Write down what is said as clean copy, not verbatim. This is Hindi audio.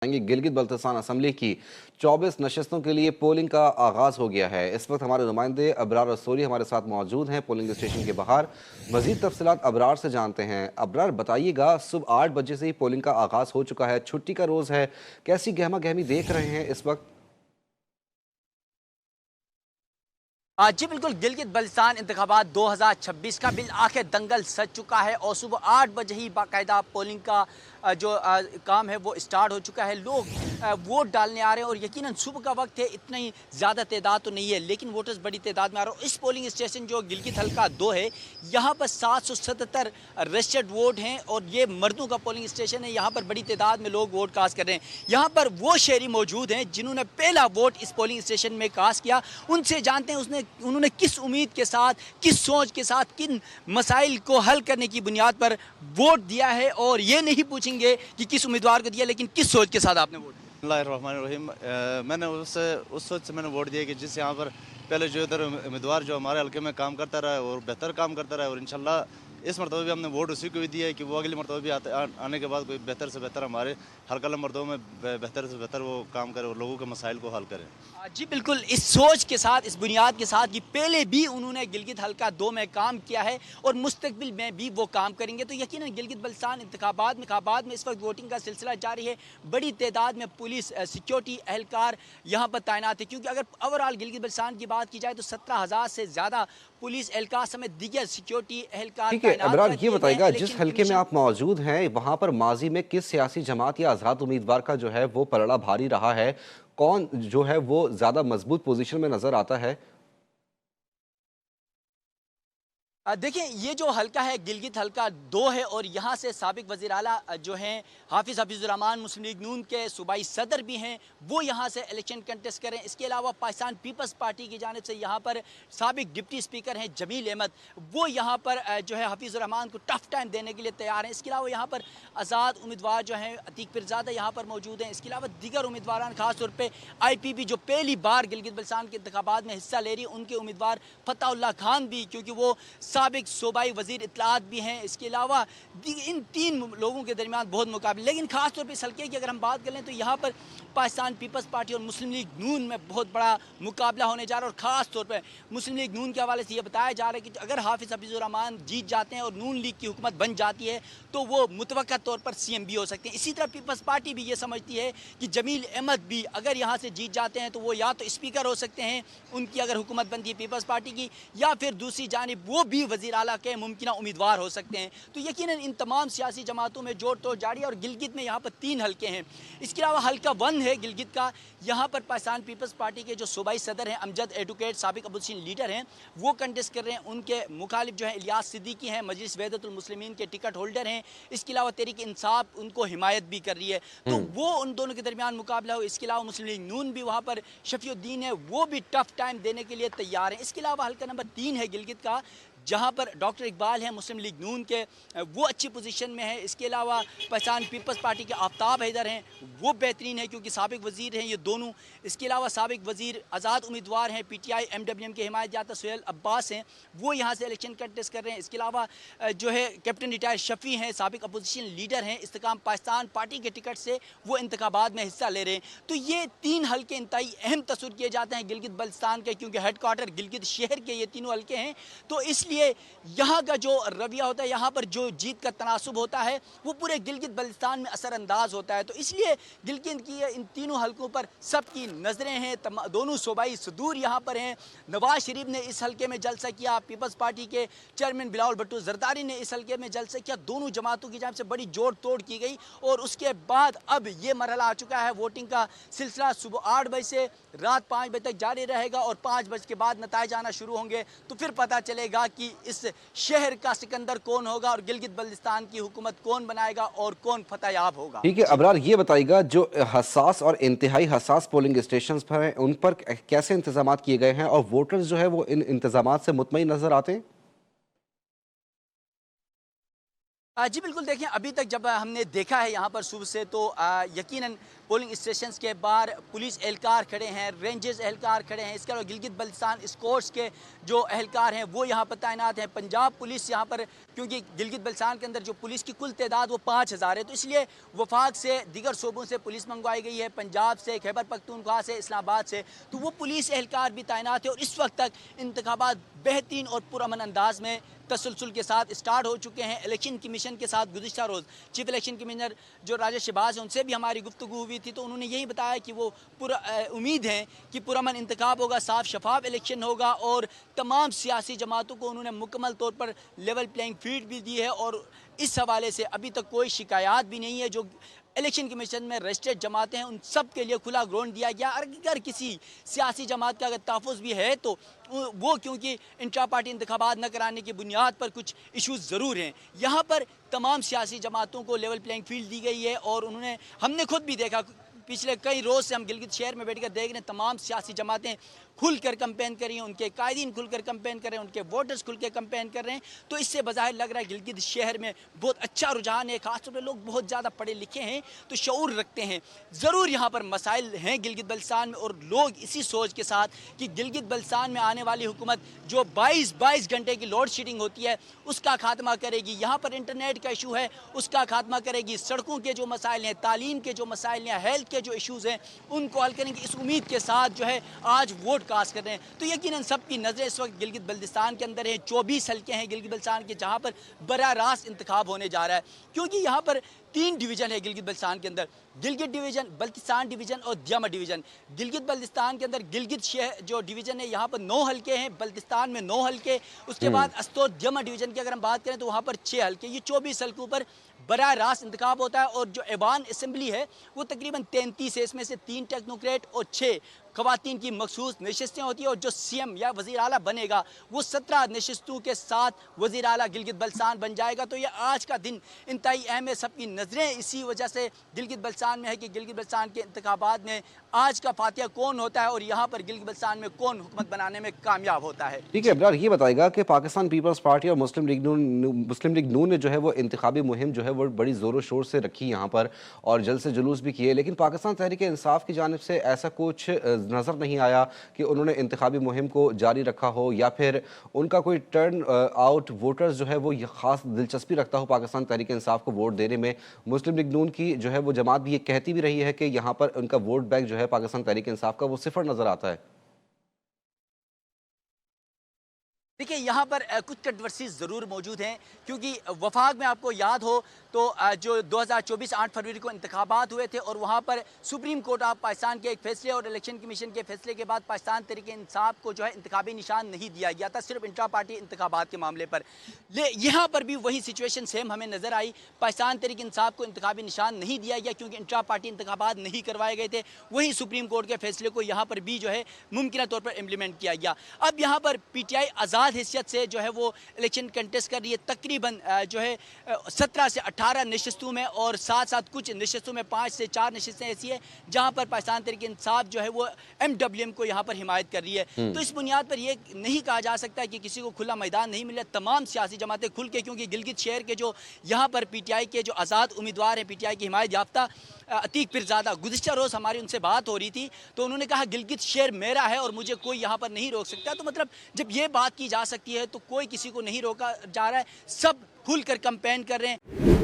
गिलगित बल्तिस्तान असम्बली की 24 नशस्तों के लिए पोलिंग का आगाज हो गया है। इस वक्त हमारे नुमाइंदे अबरार रसूली हमारे साथ मौजूद हैं पोलिंग स्टेशन के बाहर। मजीद तफसीलात अबरार से जानते हैं। अबरार बताइएगा, सुबह 8 बजे से ही पोलिंग का आगाज हो चुका है, छुट्टी का रोज है, कैसी गहमा गहमी देख रहे हैं इस वक्त? जी बिल्कुल, गिलगित बल्तिस्तान इंतखाबात 2026 का बिल आखिर दंगल सज चुका है और सुबह 8 बजे ही बाकायदा पोलिंग का जो काम है वो स्टार्ट हो चुका है। लोग वोट डालने आ रहे हैं और यकीनन सुबह का वक्त है, इतनी ज़्यादा तादाद तो नहीं है लेकिन वोटर्स बड़ी तादाद में आ रहे हैं। इस पोलिंग स्टेशन जो गिलगित हल्का 2 है, यहाँ पर 777 रजिस्टर्ड वोट हैं और ये मर्दों का पोलिंग स्टेशन है। यहाँ पर बड़ी तादाद में लोग वोट कास्ट कर रहे हैं। यहाँ पर वो शहरी मौजूद हैं जिन्होंने पहला वोट इस पोलिंग स्टेशन में कास्ट किया। उनसे जानते हैं उन्होंने किस उम्मीद के साथ, किस सोच के साथ, किन मसाइल को हल करने की बुनियाद पर वोट दिया है। और ये नहीं पूछेंगे कि किस उम्मीदवार को दिया, लेकिन किस सोच के साथ आपने वोट दिया। बिस्मिल्लाहिर्रहमानिर्रहीम। मैंने उस सोच से मैंने वोट दिया कि जिस यहाँ पर पहले जो इधर उम्मीदवार जो हमारे हल्के में काम करता रहा है और बेहतर काम करता रहा है, और इंशाल्लाह इस मरतबा भी हमने वोट उसी को भी दिया है कि वो अगली मरतबा भी आने के बाद कोई बेहतर से बेहतर हमारे हल्का मरतबों में बेहतर से बेहतर वो काम करे और लोगों के मसाइल को हल करे। जी बिल्कुल, इस सोच के साथ, इस बुनियाद के साथ कि पहले भी उन्होंने गिलगित हल्का 2 में काम किया है और मुस्तकबिल में भी वो काम करेंगे। तो यकीनन गिलगित बल्तिस्तान इंतखाबात में इस वक्त वोटिंग का सिलसिला जारी है। बड़ी तादाद में पुलिस सिक्योरिटी एहलकार यहाँ पर तैनात है, क्योंकि अगर ओवरऑल गिलगित बल्तिस्तान की बात की जाए तो 17,000 से ज़्यादा पुलिस एहलकार समेत दीगर सिक्योरिटी एहलकार ठीक है अबरार, ये बताइएगा जिस हल्के में लेकिन आप मौजूद हैं वहां पर माजी में किस सियासी जमात या आज़ाद उम्मीदवार का जो है वो पलड़ा भारी रहा है? कौन जो है वो ज्यादा मजबूत पोजीशन में नजर आता है? देखिए, ये जो हल्का है गिलगित हल्का 2 है और यहाँ से साबिक वज़ीर आला जो हैं हफीज़ुर्रहमान मुस्लिम लीग नून के सूबाई सदर भी हैं, वो यहाँ से इलेक्शन कंटेस्ट करें। इसके अलावा पाकिस्तान पीपल्स पार्टी की जानिब से यहाँ पर साबिक डिप्टी स्पीकर हैं जमील अहमद, वो यहाँ पर जो है हफीज़ुर्रहमान को टफ टाइम देने के लिए तैयार हैं। इसके अलावा यहाँ पर आज़ाद उम्मीदवार जो हैं अतीक पीरज़ादा यहाँ पर मौजूद हैं। इसके अलावा दीगर उम्मीदवार खासतौर पर IPP जो पहली बार गिलगित बल्तिस्तान के इंतखाबात में हिस्सा ले रही है, उनके उम्मीदवार फतहुल्लाह खान भी, क्योंकि वो साबिक सूबाई वजीर इत्तलात भी हैं। इसके अलावा इन 3 लोगों के दरमियान बहुत मुकाबले, लेकिन खास तौर पर इस हल्के की अगर हम बात कर लें तो यहाँ पर पाकिस्तान पीपल्स पार्टी और मुस्लिम लीग नून में बहुत बड़ा मुकाबला होने जा रहा है। और ख़ास तौर पर मुस्लिम लीग नून के हवाले से ये बताया जा रहा है कि अगर हाफिज़ हफीज़ुर्रहमान जीत जाते हैं और नून लीग की हुकूमत बन जाती है तो वो मुतवक्का तौर पर CM भी हो सकते हैं। इसी तरह पीपल्स पार्टी भी ये समझती है कि जमील अहमद भी अगर यहाँ से जीत जाते हैं तो वो या तो स्पीकर हो सकते हैं, उनकी अगर हुकूमत बनती है पीपल्स पार्टी की, या फिर दूसरी जानिब वो भी वज़ीर आला के मुमकिन उम्मीदवार हो सकते हैं। तो यकीनन इन तमाम सियासी जमातों में जोड़ तोड़ जारी है और गिलगित में यहाँ पर 3 हल्के हैं। इसके अलावा हल्का 1 है गिलगित का, यहाँ पर पाकिस्तान पीपल्स पार्टी के जो सूबाई सदर हैं अमजद एडवोकेट साबिक अपोजिशन लीडर हैं, वो कंटेस्ट कर रहे हैं। उनके मुखालिफ जो है इलियास सिद्दीकी हैं, मजलिस वहदतुल मुस्लिमीन के टिकट होल्डर हैं। इसके अलावा तहरीक इंसाफ उनको हिमायत भी कर रही है, तो वो उन दोनों के दरमियान मुकाबला हो। इसके अलावा मुस्लिम लीग नून भी वहाँ पर शफीउद्दीन है, वो भी टफ टाइम देने के लिए तैयार हैं। इसके अलावा हल्का नंबर 3 है गिलगित का, जहाँ पर डॉक्टर इकबाल हैं मुस्लिम लीग नून के, वो अच्छी पोजीशन में है। इसके अलावा पाकिस्तान पीपल्स पार्टी के आफ्ताब हैदर हैं, वो बेहतरीन है क्योंकि साबिक वज़ीर हैं ये दोनों। इसके अलावा साबिक वज़ीर आज़ाद उम्मीदवार हैं PTI MWM के हिमायत याफ्ता सुहेल अब्बास हैं, वो यहाँ से इलेक्शन कंटेस्ट कर रहे हैं। इसके अलावा जो है कैप्टन रिटायर शफ़ी हैं, साबिक अपोजिशन लीडर हैं, इस्तेकाम पाकिस्तान पार्टी के टिकट से वो इंतखाबात में हिस्सा ले रहे हैं। तो ये 3 हल्के इंतहाई अहम तस्वुर किए जाते हैं गिलगित बल्तिस्तान के, क्योंकि हेडक्वार्टर गिलगित शहर के ये तीनों हल्के हैं। तो इसलिए यहाँ का जो रवैया होता है, यहाँ पर जो जीत का तनासुब होता है, वो पूरे गिलगित बल्तिस्तान में असरअंदाज होता है। तो इसलिए गिलगित की इन तीनों हल्कों पर सबकी नज़रें हैं। दोनों सूबाई सदूर यहाँ पर हैं। नवाज शरीफ ने इस हल्के में जलसा किया, पीपल्स पार्टी के चेयरमैन बिलावल भुट्टो जरदारी ने इस हल्के में जलसा किया। दोनों जमातों की जानिब से बड़ी जोड़ तोड़ की गई और उसके बाद अब ये मरहला आ चुका है। वोटिंग का सिलसिला सुबह 8 बजे से रात 5 बजे तक जारी रहेगा और 5 बजे के बाद नताइज आना शुरू होंगे, तो फिर पता चलेगा कि इस शहर का सिकंदर कौन होगा और गिलगित बल्तिस्तान की हुकूमत कौन बनाएगा और कौन फतेहयाब होगा। ठीक है अबरार, ये बताइएगा जो हसास और इंतहाई हसास पोलिंग स्टेशन पर हैं उन पर कैसे इंतजाम किए गए हैं और वोटर्स जो है वो इन इंतजाम से मुतमईन नजर आते हैं? जी बिल्कुल, देखिए अभी तक जब हमने देखा है यहाँ पर सुबह से तो यकीनन पोलिंग स्टेशन के बाहर पुलिस एहलकार खड़े हैं, रेंजर्स एहलकार खड़े हैं। इसके अलावा गिलगित बल्तिस्तान स्कोर्ट्स के जो एहलकार हैं वो यहाँ पर तैनात हैं। पंजाब पुलिस यहाँ पर, क्योंकि गिलगित बल्तिस्तान के अंदर जो पुलिस की कुल तादाद वो 5000 है, तो इसलिए वफाक से दीगर सूबों से पुलिस मंगवाई गई है, पंजाब से, खैबर पख्तूनख्वा से, इस्लामाबाद से, तो वो पुलिस एहलकार भी तैनात है। और इस वक्त तक इंतखाबात बेहतरीन और पुरअमन अंदाज में तसलसल के साथ स्टार्ट हो चुके हैं। इलेक्शन कमीशन के साथ गुज़िश्ता रोज़ चीफ इलेक्शन कमिश्नर जो राजेश शहबाज हैं उनसे भी हमारी गुफ्तगू हुई थी, तो उन्होंने यही बताया कि वो पूरा उम्मीद है कि पुरअमन इंतखाब होगा, साफ शफाफ इलेक्शन होगा और तमाम सियासी जमातों को उन्होंने मुकम्मल तौर पर लेवल प्लेइंग फील्ड भी दी है। और इस हवाले से अभी तक कोई शिकायत भी नहीं है। जो इलेक्शन कमीशन में रजिस्टर्ड जमातें हैं उन सब के लिए खुला ग्राउंड दिया गया। अगर किसी सियासी जमात का अगर तहफ़्फ़ुज़ भी है तो वो, क्योंकि इंट्रा पार्टी इंतखाबात न कराने की बुनियाद पर कुछ इशूज़ ज़रूर हैं। यहाँ पर तमाम सियासी जमातों को लेवल प्लेइंग फील्ड दी गई है और हमने खुद भी देखा, पिछले कई रोज़ से हम गिलगित शहर में बैठकर देख रहे हैं, तमाम सियासी जमातें खुलकर कैंपेन कर रही हैं, उनके कायदीन खुलकर कैंपेन कर रहे हैं, उनके वोटर्स खुल के कैंपेन कर रहे हैं। तो इससे बज़ाहिर लग रहा है गिलगित शहर में बहुत अच्छा रुझान है। खासतौर पर लोग बहुत ज़्यादा पढ़े लिखे हैं, तो शऊर रखते हैं। ज़रूर यहाँ पर मसाइल हैं गिलगित बल्तिस्तान में, और लोग इसी सोच के साथ कि गिलगित बल्तिस्तान में आने वाली हुकूमत जो 22 घंटे की लोड शेडिंग होती है उसका खात्मा करेगी, यहाँ पर इंटरनेट का इशू है उसका खात्मा करेगी, सड़कों के जो मसाइल हैं, तालीम के जो मसाइल हैं, हेल्थ के जो इशूज़ हैं उनको हल करेंगे, इस उम्मीद के साथ जो है आज वोट कास्ट कर रहे हैं। तो यकीनन सबकी नज़रें इस वक्त गिलगित बल्तिस्तान के अंदर हैं। 24 हल्के हैं गिलगित बल्तिस्तान के जहाँ पर बराह रास्त इंतखाब होने जा रहा है, क्योंकि यहाँ पर 3 डिवीज़न है गिलगित बल्तिस्तान के अंदर, गिलगित डिवीज़न, बल्तिस्तान डिवीज़न और दियामा डिवीज़न। गिलगित बल्तिस्तान के अंदर गिलगित शहर जो डिवीज़न है यहाँ पर 9 हल्के हैं, बल्तिस्तान में 9 हल्के। उसके बाद अस्तोर दियामा डिवीज़न की अगर हम बात करें तो वहाँ पर 6 हल्के। ये 24 हल्कों पर बराह रास्त इंतखाब होता है। और जो ऐवान असम्बली है वो तकरीबन 33 है, इसमें से 3 टेक्नोक्रेट और 6 ख़वातीन की मखसूस नशिस्तें होती है। और जो CM या वज़ीर आला बनेगा वो 17 नशिस्तों के साथ वज़ीर आला गिलगित बल्तिस्तान बन जाएगा। तो ये आज का दिन इंतहाई अहम है, सबकी नज़रें इसी वजह से गिलगित बल्तिस्तान में है कि गिलगित बल्तिस्तान के इंतखाबात में आज का फातिहा कौन होता है और यहाँ पर गिलगित बल्तिस्तान में कौन हुकूमत बनाने में कामयाब होता है। ठीक है अब्रार, ये बताएगा कि पाकिस्तान पीपल्स पार्टी और मुस्लिम लीग नून ने जो है वो इंतखाबी मुहिम जो है वो बड़ी ज़ोरों शोर से रखी यहाँ पर और जल्द से जुलूस भी किए, लेकिन पाकिस्तान तहरीक इंसाफ की जानिब से ऐसा कुछ नज़र नहीं आया कि उन्होंने इंतखाबी मुहिम को जारी रखा हो या फिर उनका कोई टर्न आउट वोटर्स जो है वो ख़ास दिलचस्पी रखता हो पाकिस्तान तहरीक इंसाफ को वोट देने में। मुस्लिम लीग नून की जो है वो जमात भी ये कहती भी रही है कि यहाँ पर उनका वोट बैंक जो है पाकिस्तान तहरीक इंसाफ का वो सिफर नज़र आता है। देखिए यहाँ पर कुछ कंट्रोवर्सीज ज़रूर मौजूद हैं, क्योंकि वफाक में आपको याद हो तो जो 2024 8 फरवरी को इंतखाबात हुए थे और वहाँ पर सुप्रीम कोर्ट ऑफ पाकिस्तान के एक फैसले और इलेक्शन कमीशन के फैसले के बाद पाकिस्तान तहरीक इंसाफ को जो है इंतखाबी निशान नहीं दिया गया था, सिर्फ इंट्रा पार्टी इंतखाबात के मामले पर। यहाँ पर भी वही सिचुएशन सेम हमें नज़र आई, पाकिस्तान तहरीक इंसाफ को इंतखाबी निशान नहीं दिया गया क्योंकि इंट्रा पार्टी इंतखाबात नहीं करवाए गए थे। वही सुप्रीम कोर्ट के फैसले को यहाँ पर भी जो है मुमकिन तौर पर इम्प्लीमेंट किया गया। अब यहाँ पर PTI आज़ाद हैसियत से जो है वो इलेक्शन कंटेस्ट कर रही है, तकरीबन जो है 17 से 18 नशिस्तों में और साथ साथ कुछ नशिस्तों में 5 से 4 नशिस्तें ऐसी है जहां पर पाकिस्तान तहरीक इंसाफ जो है वो MWM को यहाँ पर हिमायत कर रही है। तो इस बुनियाद पर यह नहीं कहा जा सकता कि किसी को खुला मैदान नहीं मिला, तमाम सियासी जमातें खुल के, क्योंकि गिलगित शहर के जो यहाँ पर PTI के जो आज़ाद उम्मीदवार हैं, PTI की हिमायत याफ्ता अतीक पीरज़ादा, गुज़िश्ता रोज़ हमारी उनसे बात हो रही थी तो उन्होंने कहा गिलगित शहर मेरा है और मुझे कोई यहाँ पर नहीं रोक सकता। तो मतलब जब ये बात की जा सकती है तो कोई किसी को नहीं रोका जा रहा है, सब खुलकर कैंपेन कर रहे हैं।